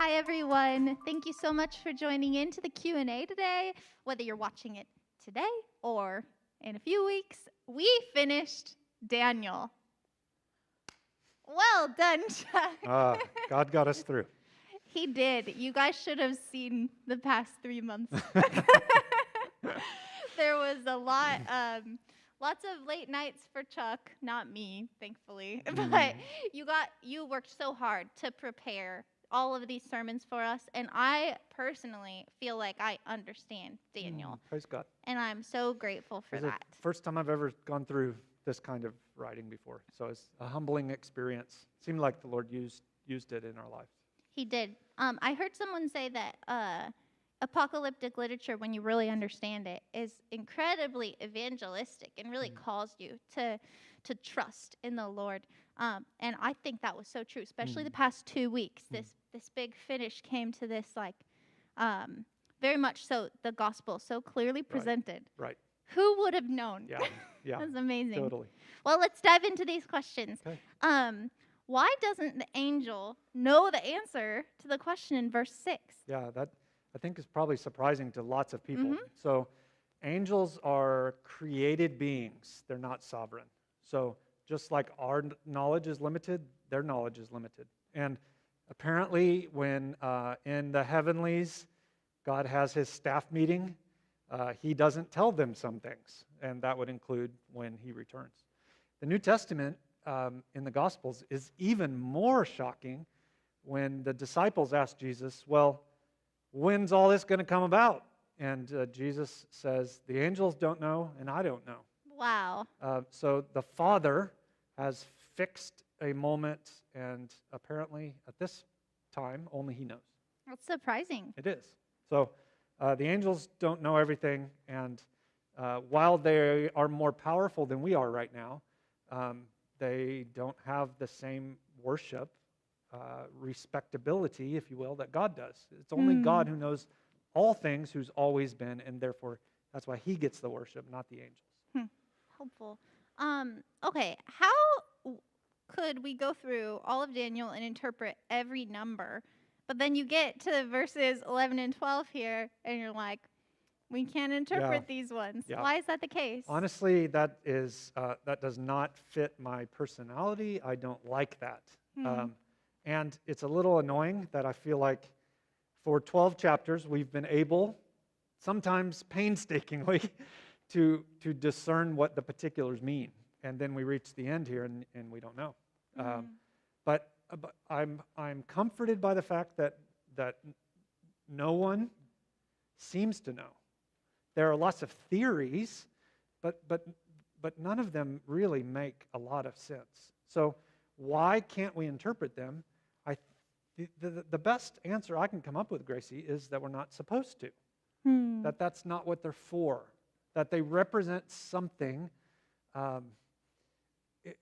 Hi, everyone. Thank you so much for joining in to the Q&A today. Whether you're watching it today or in a few weeks, we finished Daniel. Well done, Chuck. God got us through. He did. You guys should have seen the past 3 months. There was a lot, lots of late nights for Chuck, not me, thankfully. But you worked so hard to prepare all of these sermons for us, and I personally feel like I understand Daniel, Praise God. and I'm so grateful for It's the that. first time I've ever gone through this kind of writing before, so it's a humbling experience. It seemed like the Lord used it in our lives. He did. I heard someone say that apocalyptic literature, when you really understand it, is incredibly evangelistic and really calls you to trust in the Lord. And I think that was so true, especially the past 2 weeks. This big finish came to this, like, very much so the gospel so clearly presented. Right. Who would have known? Yeah. That's amazing. Totally. Well, let's dive into these questions. Okay. Why doesn't the angel know the answer to the question in verse 6? Yeah, that I think is probably surprising to lots of people. So angels are created beings. They're not sovereign. So just like our knowledge is limited, their knowledge is limited. And apparently when in the heavenlies, God has his staff meeting, he doesn't tell them some things, and that would include when he returns. The New Testament in the Gospels is even more shocking when the disciples ask Jesus, well, when's all this going to come about? And Jesus says, the angels don't know, and I don't know. Wow. So the Father has fixed a moment, and apparently at this time, only he knows. That's surprising. It is. So the angels don't know everything, and while they are more powerful than we are right now, they don't have the same worship, respectability, if you will, that God does. It's only God who knows all things, who's always been, and therefore that's why he gets the worship, not the angels. Helpful. Okay, how could we go through all of Daniel and interpret every number, but then you get to verses 11 and 12 here, and you're like, we can't interpret these ones. Yeah. Why is that the case? Honestly, that does not fit my personality. I don't like that. And it's a little annoying that I feel like for 12 chapters, we've been able, sometimes painstakingly, to discern what the particulars mean. And then we reach the end here and we don't know. But I'm comforted by the fact that no one seems to know. There are lots of theories, but none of them really make a lot of sense. So why can't we interpret them? The best answer I can come up with, Gracie, is that we're not supposed to. That's not what they're for. That they represent something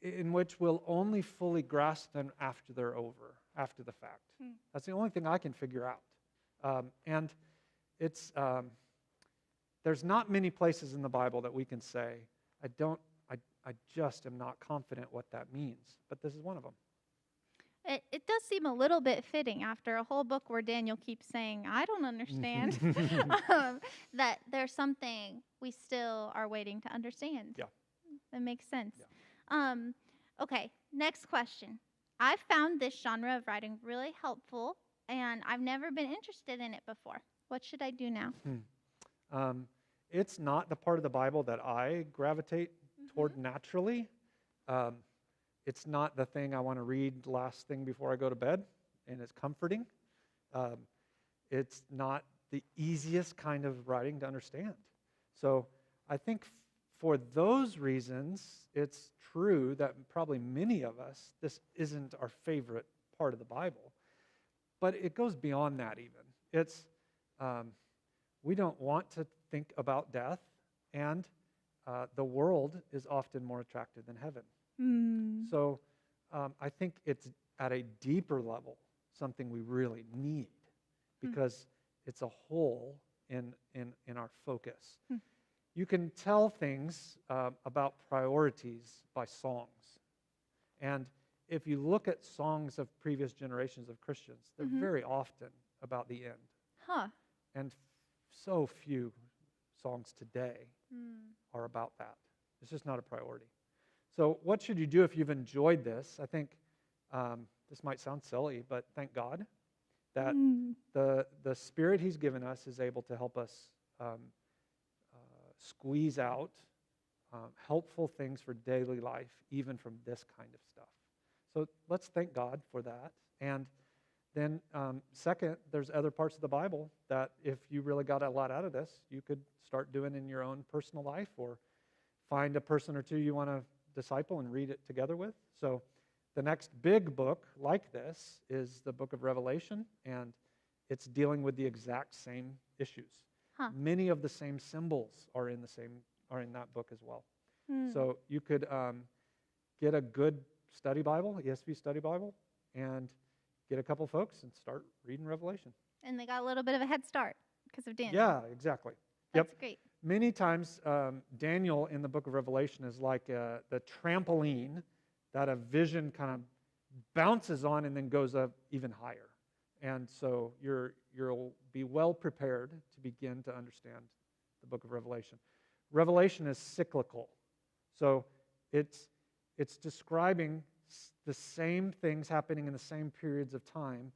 in which we'll only fully grasp them after they're over, after the fact. That's the only thing I can figure out. And it's there's not many places in the Bible that we can say, I just am not confident what that means. But this is one of them. It does seem a little bit fitting after a whole book where Daniel keeps saying, I don't understand, that there's something we still are waiting to understand. Yeah. That makes sense. Yeah. Okay, next question. I found this genre of writing really helpful, and I've never been interested in it before. What should I do now? It's not the part of the Bible that I gravitate toward naturally. It's not the thing I want to read last thing before I go to bed, and it's comforting. It's not the easiest kind of writing to understand. So I think for those reasons, it's true that probably many of us, this isn't our favorite part of the Bible. But it goes beyond that even. It's we don't want to think about death, and the world is often more attractive than heaven. So I think it's at a deeper level something we really need because it's a hole in our focus. You can tell things about priorities by songs. And if you look at songs of previous generations of Christians, they're Mhm. very often about the end. Huh. And so few songs today Mm. are about that. It's just not a priority. So what should you do if you've enjoyed this? I think this might sound silly, but thank God that Mm. the Spirit He's given us is able to help us squeeze out helpful things for daily life, even from this kind of stuff. So let's thank God for that. And then second, there's other parts of the Bible that if you really got a lot out of this, you could start doing in your own personal life, or find a person or two you want to disciple and read it together with. So the next big book like this is the book of Revelation, and it's dealing with the exact same issues. Huh. Many of the same symbols are in that book as well. Mm. So you could get a good study Bible, ESV study Bible, and get a couple folks and start reading Revelation. And they got a little bit of a head start because of Daniel. Yeah, exactly. That's great. Many times, Daniel in the book of Revelation is like the trampoline that a vision kind of bounces on and then goes up even higher. And so you'll be well prepared to begin to understand the book of Revelation. Revelation is cyclical. So it's describing the same things happening in the same periods of time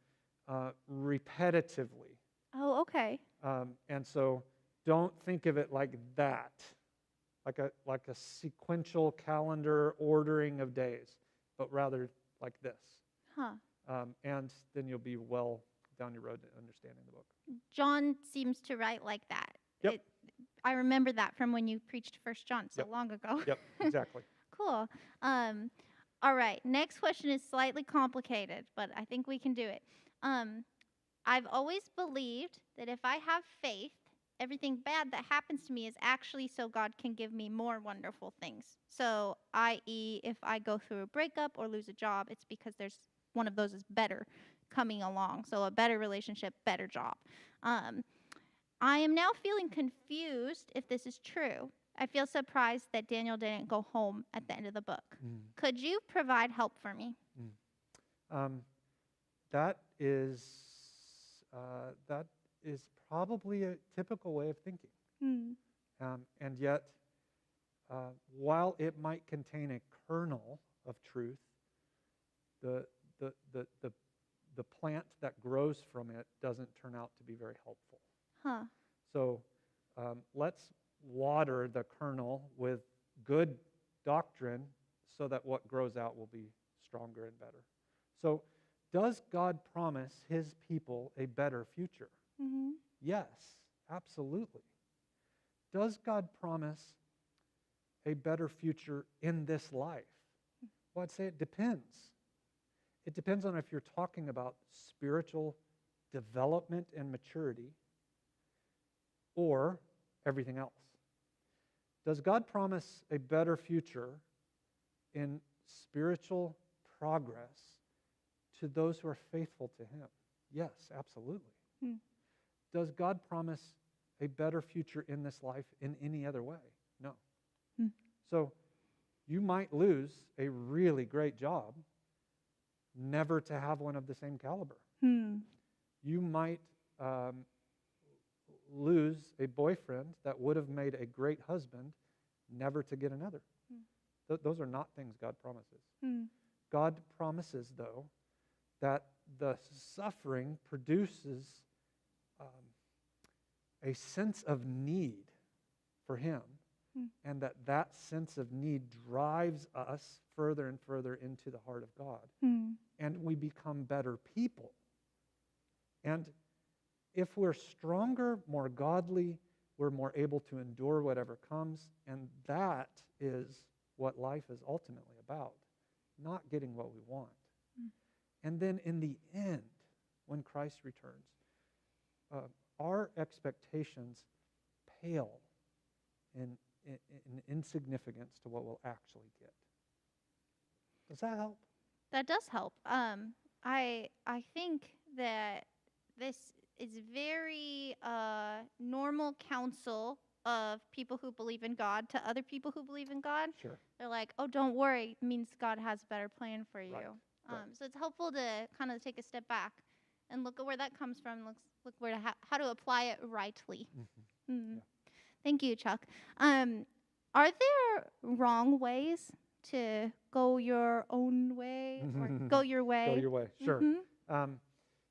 repetitively. Oh, okay. And so don't think of it like that, like a sequential calendar ordering of days, but rather like this. Huh. And then you'll be well down your road to understanding the book. John seems to write like that. Yep. I remember that from when you preached First John so Yep. long ago. Yep, exactly. Cool. All right. Next question is slightly complicated, but I think we can do it. I've always believed that if I have faith, everything bad that happens to me is actually so God can give me more wonderful things. So, i.e., if I go through a breakup or lose a job, it's because there's one of those is better coming along. So, a better relationship, better job. I am now feeling confused if this is true. I feel surprised that Daniel didn't go home at the end of the book. Could you provide help for me? That is probably a typical way of thinking. And yet, while it might contain a kernel of truth, the plant that grows from it doesn't turn out to be very helpful. Huh. So let's water the kernel with good doctrine so that what grows out will be stronger and better. So does God promise His people a better future? Mm-hmm. Yes, absolutely. Does God promise a better future in this life? Well, I'd say it depends. It depends on if you're talking about spiritual development and maturity or everything else. Does God promise a better future in spiritual progress to those who are faithful to Him? Yes, absolutely. Does God promise a better future in this life in any other way? No. So you might lose a really great job, never to have one of the same caliber. You might lose a boyfriend that would have made a great husband, never to get another. Those are not things God promises. God promises, though, that the suffering produces a sense of need for Him, and that sense of need drives us further and further into the heart of God, and we become better people. And if we're stronger, more godly, we're more able to endure whatever comes, and that is what life is ultimately about, not getting what we want. And then in the end, when Christ returns, our expectations pale in insignificance to what we'll actually get. Does that help? That does help. I think that this is very normal counsel of people who believe in God to other people who believe in God, Sure. they're like, oh, don't worry, it means God has a better plan for you. Right, right. So it's helpful to kind of take a step back and look at where that comes from, look where to how to apply it rightly. Mm-hmm. Mm. Yeah. Thank you, Chuck. Are there wrong ways to go your own way or go your way? Go your way. Sure. Mm-hmm.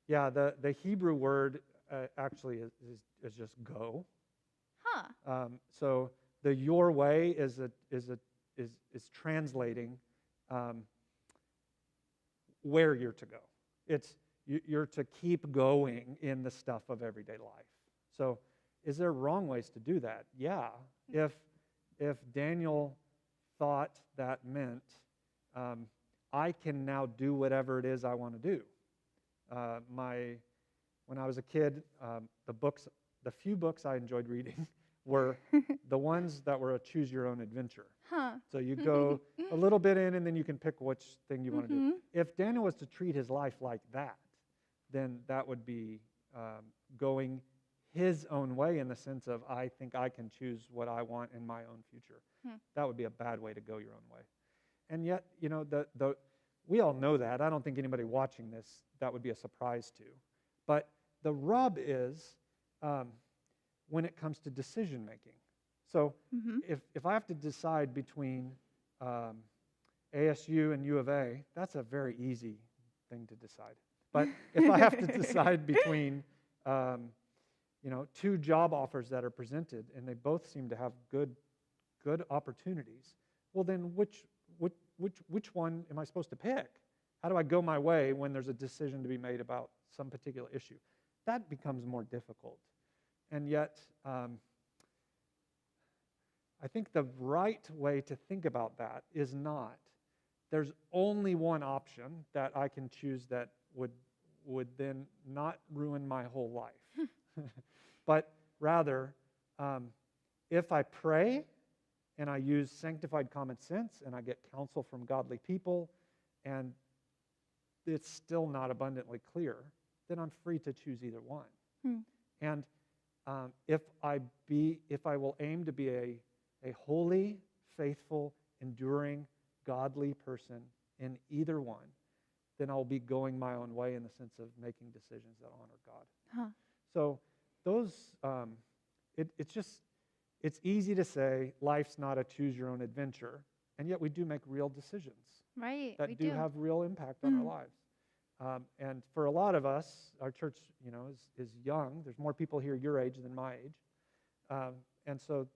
Yeah. The Hebrew word actually is just go. Huh. So the your way is translating where you're to go. It's you're to keep going in the stuff of everyday life. So is there wrong ways to do that? Yeah. If Daniel thought that meant I can now do whatever it is I want to do. When I was a kid, the few books I enjoyed reading were the ones that were a choose your own adventure. Huh. So you go a little bit in and then you can pick which thing you want to Mm-hmm. do. If Daniel was to treat his life like that, then that would be going his own way in the sense of I think I can choose what I want in my own future. That would be a bad way to go your own way. And yet, we all know that. I don't think anybody watching this, that would be a surprise to. But the rub is when it comes to decision making. So if I have to decide between ASU and U of A, that's a very easy thing to decide. But if I have to decide between two job offers that are presented and they both seem to have good opportunities, well then which one am I supposed to pick? How do I go my way when there's a decision to be made about some particular issue? That becomes more difficult. And yet, I think the right way to think about that is not, there's only one option that I can choose that would then not ruin my whole life. But rather, if I pray and I use sanctified common sense and I get counsel from godly people and it's still not abundantly clear, then I'm free to choose either one. And if I will aim to be a holy, faithful, enduring, godly person in either one, then I'll be going my own way in the sense of making decisions that honor God. Huh. So those, it's easy to say life's not a choose your own adventure, and yet we do make real decisions Right. that do have real impact on our lives. And for a lot of us, our church, is young. There's more people here your age than my age. And so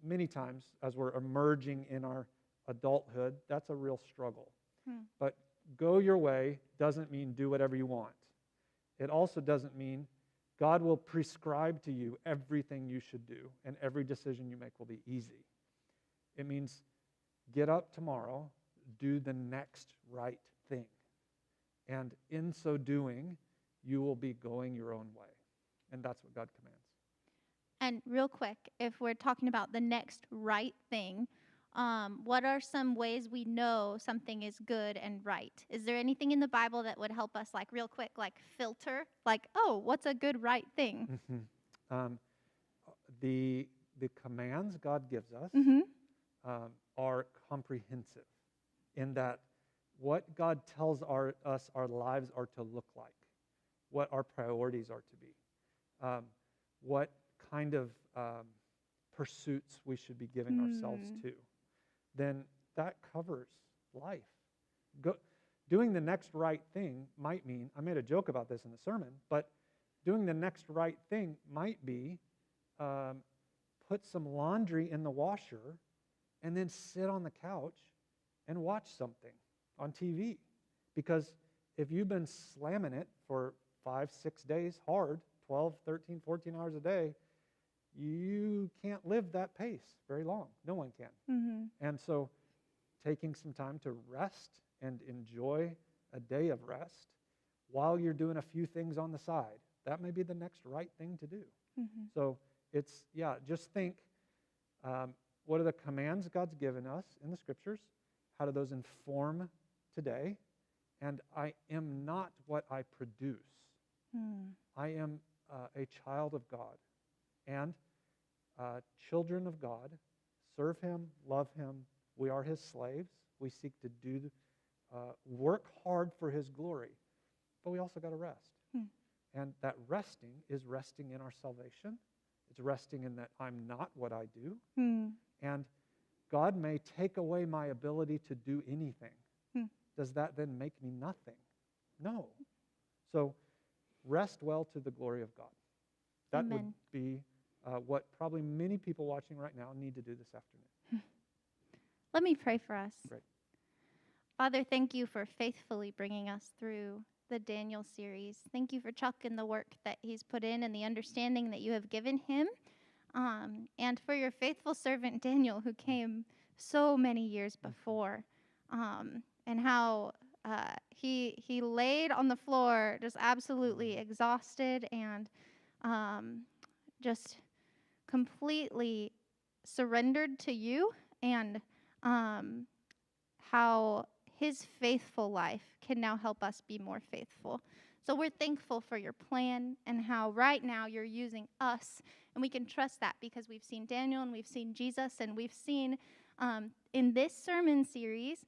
many times as we're emerging in our adulthood, that's a real struggle. But go your way doesn't mean do whatever you want. It also doesn't mean God will prescribe to you everything you should do and every decision you make will be easy. It means get up tomorrow, do the next right thing. And in so doing, you will be going your own way. And that's what God commands. And real quick, if we're talking about the next right thing, what are some ways we know something is good and right? Is there anything in the Bible that would help us, like real quick, like filter, like, oh, what's a good right thing? The commands God gives us are comprehensive in that what God tells us our lives are to look like, what our priorities are to be, what kind of pursuits we should be giving ourselves to, then that covers life. Doing the next right thing might mean, I made a joke about this in the sermon, but doing the next right thing might be put some laundry in the washer and then sit on the couch and watch something on TV. Because if you've been slamming it for 5-6 days hard, 12, 13, 14 hours a day, you can't live that pace very long. No one can. And so taking some time to rest and enjoy a day of rest while you're doing a few things on the side, that may be the next right thing to do. So it's, just think, what are the commands God's given us in the scriptures? How do those inform today? And I am not what I produce. I am a child of God. And children of God, serve him, love him. We are his slaves. We seek to work hard for his glory, but we also got to rest. And that resting is resting in our salvation. It's resting in that I'm not what I do. And God may take away my ability to do anything. Does that then make me nothing? No. So rest well to the glory of God. That would be what probably many people watching right now need to do this afternoon. Let me pray for us. Great. Father, thank you for faithfully bringing us through the Daniel series. Thank you for Chuck and the work that he's put in and the understanding that you have given him. And for your faithful servant Daniel, who came so many years before, and how he laid on the floor just absolutely exhausted and just completely surrendered to you, and how his faithful life can now help us be more faithful. So we're thankful for your plan and how right now you're using us, and we can trust that because we've seen Daniel and we've seen Jesus, and we've seen in this sermon series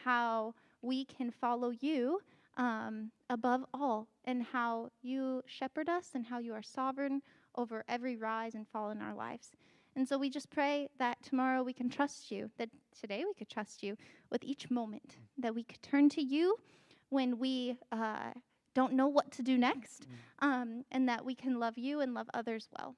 how we can follow you above all, and how you shepherd us and how you are sovereign over every rise and fall in our lives. And so we just pray that tomorrow we can trust you, that today we could trust you with each moment, that we could turn to you when we don't know what to do next, and that we can love you and love others well.